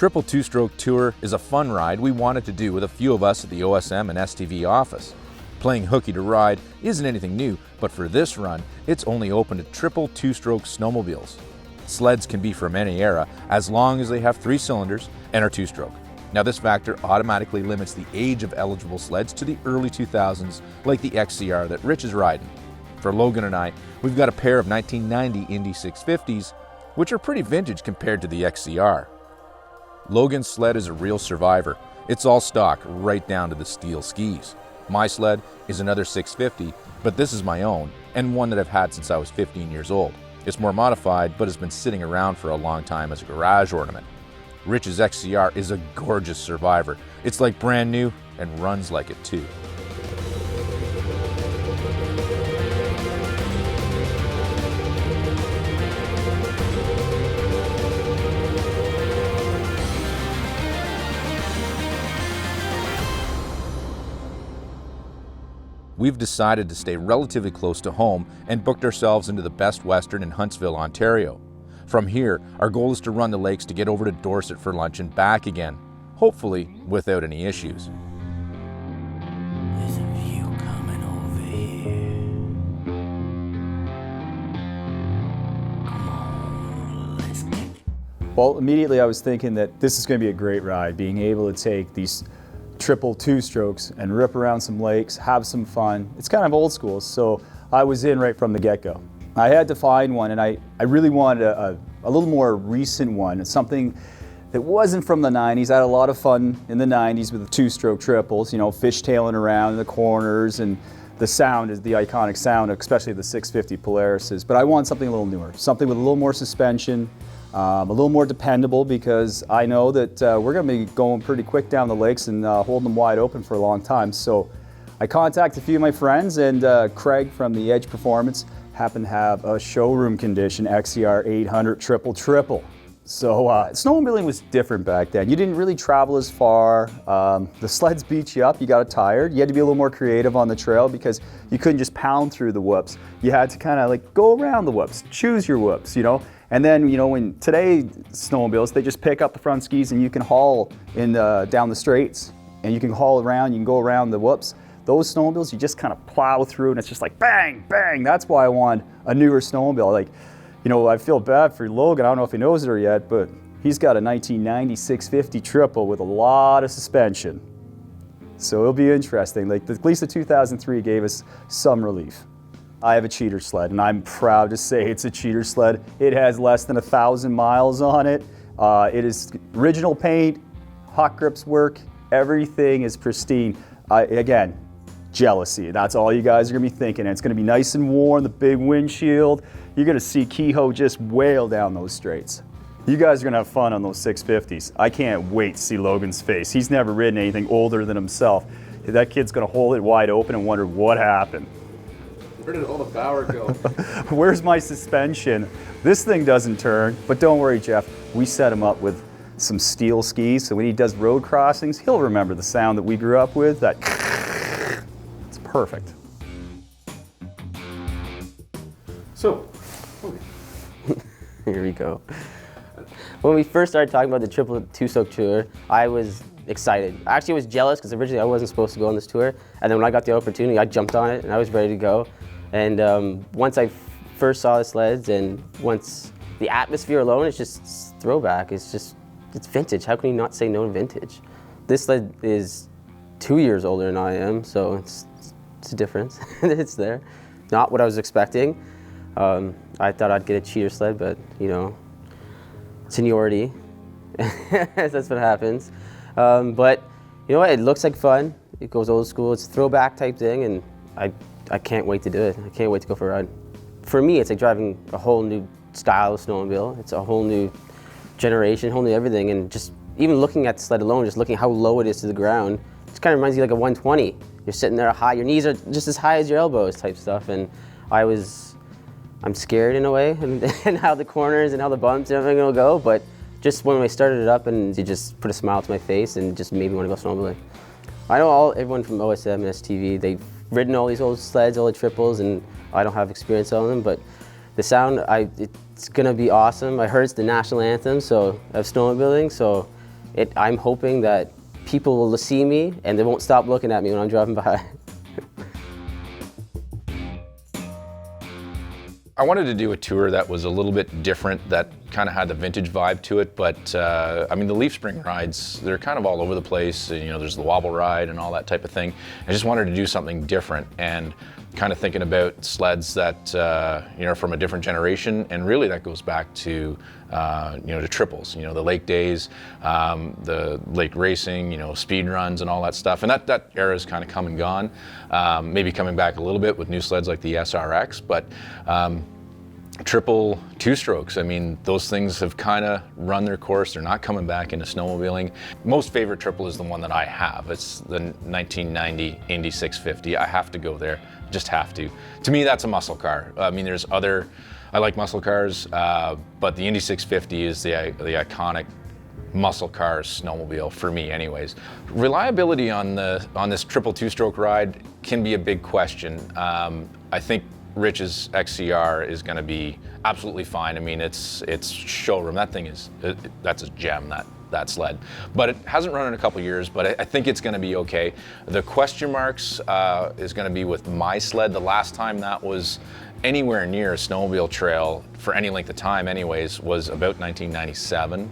Triple two-stroke tour is a fun ride we wanted to do with a few of us at the OSM and STV office. Playing hooky to ride isn't anything new, but for this run, it's only open to triple two-stroke snowmobiles. Sleds can be from any era as long as they have 3 cylinders and are two-stroke. Now this factor automatically limits the age of eligible sleds to the early 2000s, like the XCR that Rich is riding. For Logan and I, we've got a pair of 1990 Indy 650s, which are pretty vintage compared to the XCR. Logan's sled is a real survivor. It's all stock, right down to the steel skis. My sled is another 650, but this is my own, and one that I've had since I was 15 years old. It's more modified, but has been sitting around for a long time as a garage ornament. Rich's XCR is a gorgeous survivor. It's like brand new and runs like it too. We've decided to stay relatively close to home and booked ourselves into the Best Western in Huntsville, Ontario. From here, our goal is to run the lakes to get over to Dorset for lunch and back again, hopefully without any issues. There's a view coming over here. Come on, let's get it. Well, immediately I was thinking that this is going to be a great ride, being able to take these triple two-strokes and rip around some lakes, have some fun. It's kind of old school, so I was in right from the get-go. I had to find one, and I really wanted a little more recent one. It's something that wasn't from the 90s. I had a lot of fun in the 90s with the two-stroke triples, you know, fishtailing around in the corners, and the sound is the iconic sound, especially the 650 Polarises. But I want something a little newer, something with a little more suspension, a little more dependable, because I know that we're going to be going pretty quick down the lakes and holding them wide open for a long time. So I contacted a few of my friends, and Craig from the Edge Performance happened to have a showroom condition XCR 800 triple. So snowmobiling was different back then. You didn't really travel as far. The sleds beat you up, you got tired. You had to be a little more creative on the trail because you couldn't just pound through the whoops. You had to kind of like go around the whoops, choose your whoops, you know. And then, you know, when today snowmobiles, they just pick up the front skis and you can haul in down the straights, and you can haul around, you can go around the whoops. Those snowmobiles, you just kind of plow through, and it's just like bang, bang. That's why I want a newer snowmobile. Like, you know, I feel bad for Logan. I don't know if he knows it or yet, but he's got a 1990 650 triple with a lot of suspension. So it'll be interesting. Like, at least the 2003 gave us some relief. I have a cheater sled, and I'm proud to say it's a cheater sled. It has less than 1,000 miles on it. It is original paint, hot grips work, everything is pristine. Again, jealousy. That's all you guys are gonna be thinking. And it's gonna be nice and warm, the big windshield. You're gonna see Kehoe just wail down those straights. You guys are gonna have fun on those 650s. I can't wait to see Logan's face. He's never ridden anything older than himself. That kid's gonna hold it wide open and wonder what happened. Where did all the power go? Where's my suspension? This thing doesn't turn, but don't worry, Jeff. We set him up with some steel skis, so when he does road crossings, he'll remember the sound that we grew up with. That it's perfect. So, here we go. When we first started talking about the triple two-stroke tour, I was excited. Actually, I was jealous because originally I wasn't supposed to go on this tour, and then when I got the opportunity, I jumped on it and I was ready to go. And once I first saw the sleds, and once the atmosphere alone, it's just throwback. It's vintage. How can you not say no to vintage? This sled is 2 years older than I am, so it's a difference. It's there. Not what I was expecting. I thought I'd get a cheater sled, but you know, seniority. That's what happens. But you know what? It looks like fun. It goes old school. It's a throwback type thing, and I can't wait to do it. I can't wait to go for a ride. For me, it's like driving a whole new style of snowmobile. It's a whole new generation, whole new everything, and just even looking at the sled alone, just looking how low it is to the ground, it kind of reminds you like a 120. You're sitting there high, your knees are just as high as your elbows type stuff, and I'm scared in a way, and how the corners and how the bumps and everything will go, but just when I started it up, and it just put a smile to my face and just made me want to go snowmobiling. I know everyone from OSM and STV, they've ridden all these old sleds, all the triples, and I don't have experience on them, but the sound, it's gonna be awesome. I heard it's the national anthem of snowmobiling, so I'm hoping that people will see me and they won't stop looking at me when I'm driving by. I wanted to do a tour that was a little bit different, that kind of had the vintage vibe to it, but I mean, the leaf spring rides, they're kind of all over the place. You know, there's the wobble ride and all that type of thing. I just wanted to do something different, and kind of thinking about sleds that, you know, from a different generation, and really that goes back to, you know, the triples, you know, the lake days, the lake racing, you know, speed runs and all that stuff. And that era is kind of come and gone, maybe coming back a little bit with new sleds like the SRX, but triple two-strokes, I mean, those things have kind of run their course. They're not coming back into snowmobiling. Most favorite triple is the one that I have. It's the 1990 Indy 650. I have to go there, just have to. To me, that's a muscle car. I mean, there's other, I like muscle cars, but the Indy 650 is the iconic muscle car snowmobile for me anyways. Reliability on this triple two-stroke ride can be a big question. I think Rich's XCR is going to be absolutely fine. I mean, it's showroom. That thing is, that's a gem, that sled. But it hasn't run in a couple years, but I think it's going to be okay. The question marks is going to be with my sled. The last time that was anywhere near a snowmobile trail for any length of time anyways was about 1997.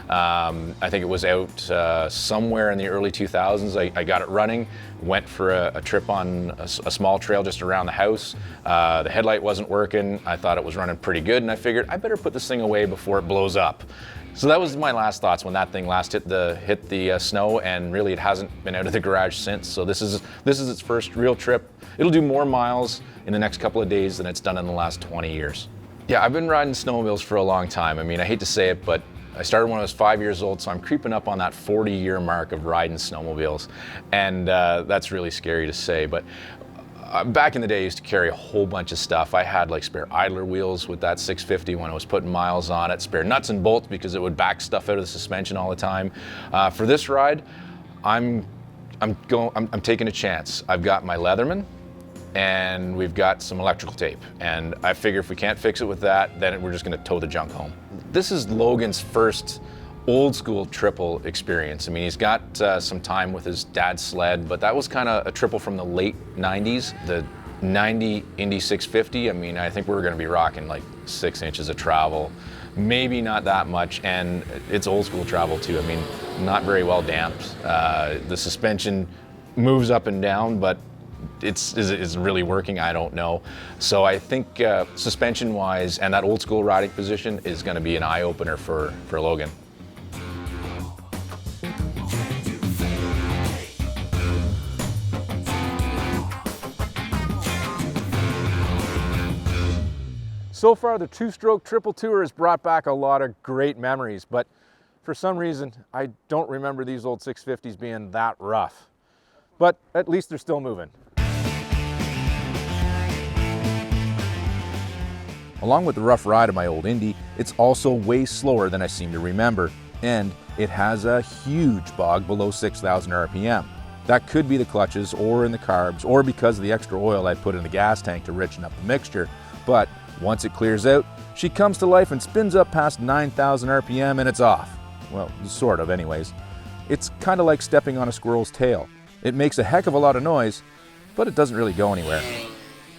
I think it was out somewhere in the early 2000s. I got it running, went for a trip on a small trail just around the house. The headlight wasn't working. I thought it was running pretty good, and I figured I better put this thing away before it blows up. So that was my last thoughts when that thing last hit the snow, and really it hasn't been out of the garage since. So this is its first real trip. It'll do more miles in the next couple of days than it's done in the last 20 years. Yeah, I've been riding snowmobiles for a long time. I mean, I hate to say it, but I started when I was 5 years old, so I'm creeping up on that 40-year mark of riding snowmobiles. And that's really scary to say, but back in the day, I used to carry a whole bunch of stuff. I had like spare idler wheels with that 650 when I was putting miles on it, spare nuts and bolts because it would back stuff out of the suspension all the time. For this ride, I'm taking a chance. I've got my Leatherman, and we've got some electrical tape. And I figure if we can't fix it with that, then we're just gonna tow the junk home. This is Logan's first old school triple experience. I mean, he's got some time with his dad's sled, but that was kind of a triple from the late 90s. The 90 Indy 650, I mean, I think we're gonna be rocking like 6 inches of travel, maybe not that much, and it's old school travel too. I mean, not very well damped. The suspension moves up and down, but is it really working? I don't know. So I think suspension-wise and that old school riding position is going to be an eye-opener for Logan. So far, the two-stroke triple tour has brought back a lot of great memories, but for some reason, I don't remember these old 650s being that rough. But at least they're still moving. Along with the rough ride of my old Indy, it's also way slower than I seem to remember, and it has a huge bog below 6,000 RPM. That could be the clutches or in the carbs or because of the extra oil I put in the gas tank to richen up the mixture, but once it clears out, she comes to life and spins up past 9,000 RPM and it's off. Well, sort of anyways. It's kind of like stepping on a squirrel's tail. It makes a heck of a lot of noise, but it doesn't really go anywhere.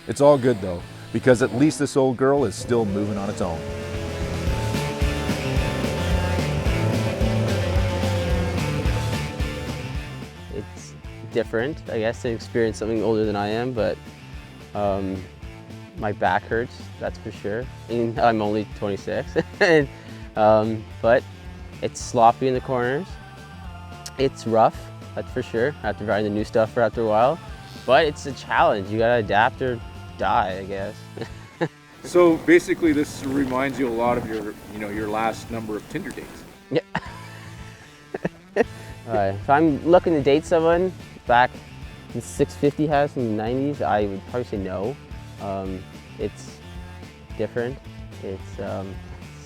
It's all good though, because at least this old girl is still moving on its own. It's different, I guess, to experience something older than I am, but my back hurts, that's for sure. I mean, I'm only 26, but it's sloppy in the corners. It's rough, that's for sure, after riding the new stuff for after a while, but it's a challenge. You gotta adapt or die, I guess. So basically, this reminds you a lot of your last number of Tinder dates. Yeah. Alright, if I'm looking to date someone back in 650 house in the 90s, I would probably say no. It's different, it's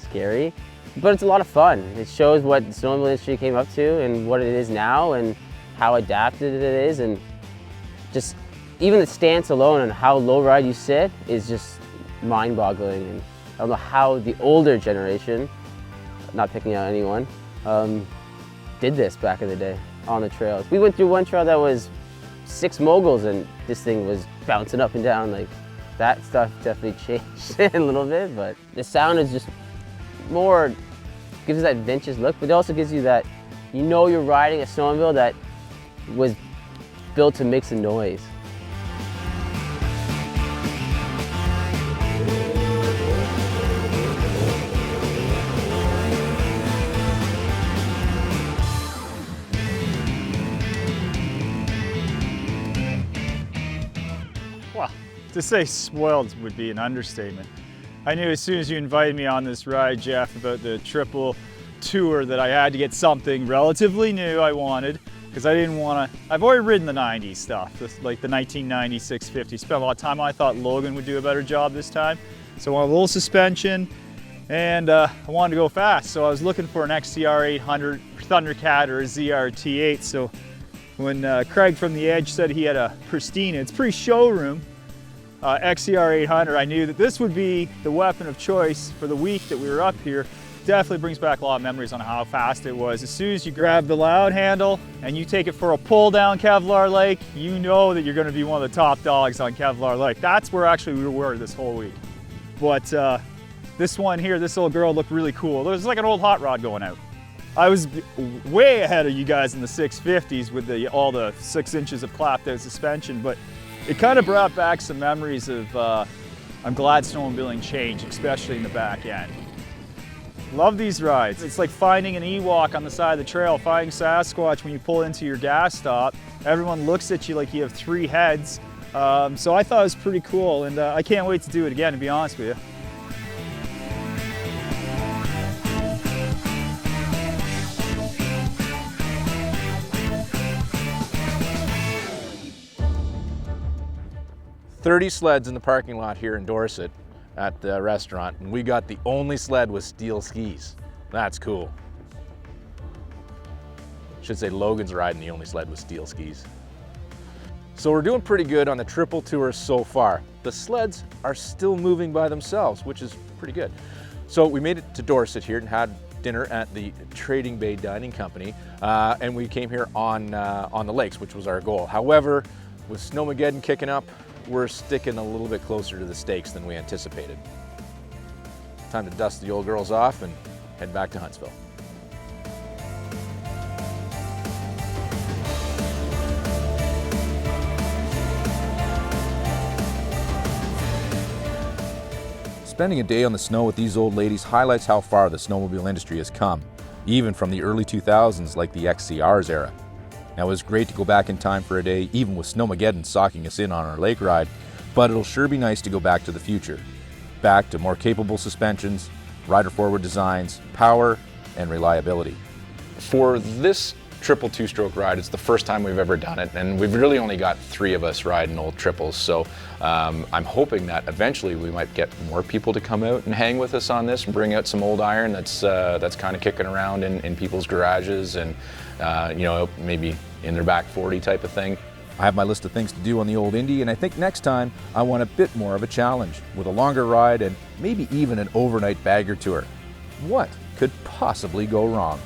scary, but it's a lot of fun. It shows what the snowmobile industry came up to and what it is now and how adapted it is, and just even the stance alone and how low ride you sit is just mind-boggling. And I don't know how the older generation, not picking out anyone, did this back in the day on the trails. We went through one trail that was 6 moguls and this thing was bouncing up and down. Like, that stuff definitely changed a little bit, but the sound is just more, gives that vintage look, but it also gives you that, you know, you're riding a snowmobile that was built to make some noise. Well, to say spoiled would be an understatement. I knew as soon as you invited me on this ride, Jeff, about the triple tour that I had to get something relatively new I wanted, because I didn't want to, I've already ridden the 90s stuff, like the 1990 650, spent a lot of time on it. I thought Logan would do a better job this time. So I wanted a little suspension, and I wanted to go fast. So I was looking for an XCR 800 Thundercat or a ZR-T8. So when Craig from The Edge said he had a pristine, it's pre-showroom, XCR 800, I knew that this would be the weapon of choice for the week that we were up here. Definitely brings back a lot of memories on how fast it was. As soon as you grab the loud handle and you take it for a pull down Kevlar Lake, you know that you're going to be one of the top dogs on Kevlar Lake. That's where actually we were this whole week. But this one here, this little girl looked really cool. It was like an old hot rod going out. I was way ahead of you guys in the 650s with all the 6 inches of clapped out suspension, but it kind of brought back some memories of, I'm glad snowmobiling changed, especially in the back end. Love these rides. It's like finding an Ewok on the side of the trail, finding Sasquatch when you pull into your gas stop. Everyone looks at you like you have 3 heads. So I thought it was pretty cool, and I can't wait to do it again, to be honest with you. "30 sleds in the parking lot here in Dorset at the restaurant, and we got the only sled with steel skis. That's cool. Should say Logan's riding the only sled with steel skis. So we're doing pretty good on the triple tour so far. The sleds are still moving by themselves, which is pretty good. So we made it to Dorset here and had dinner at the Trading Bay Dining Company, and we came here on the lakes, which was our goal. However, with Snowmageddon kicking up, we're sticking a little bit closer to the stakes than we anticipated. Time to dust the old girls off and head back to Huntsville. Spending a day on the snow with these old ladies highlights how far the snowmobile industry has come, even from the early 2000s like the XCR's era. Now, it was great to go back in time for a day, even with Snowmageddon socking us in on our lake ride, but it'll sure be nice to go back to the future. Back to more capable suspensions, rider-forward designs, power, and reliability. For this triple two-stroke ride, it's the first time we've ever done it, and we've really only got 3 of us riding old triples, so I'm hoping that eventually we might get more people to come out and hang with us on this and bring out some old iron that's kind of kicking around in people's garages and you know, maybe in their back 40 type of thing. I have my list of things to do on the old Indy, and I think next time I want a bit more of a challenge with a longer ride and maybe even an overnight bagger tour. What could possibly go wrong?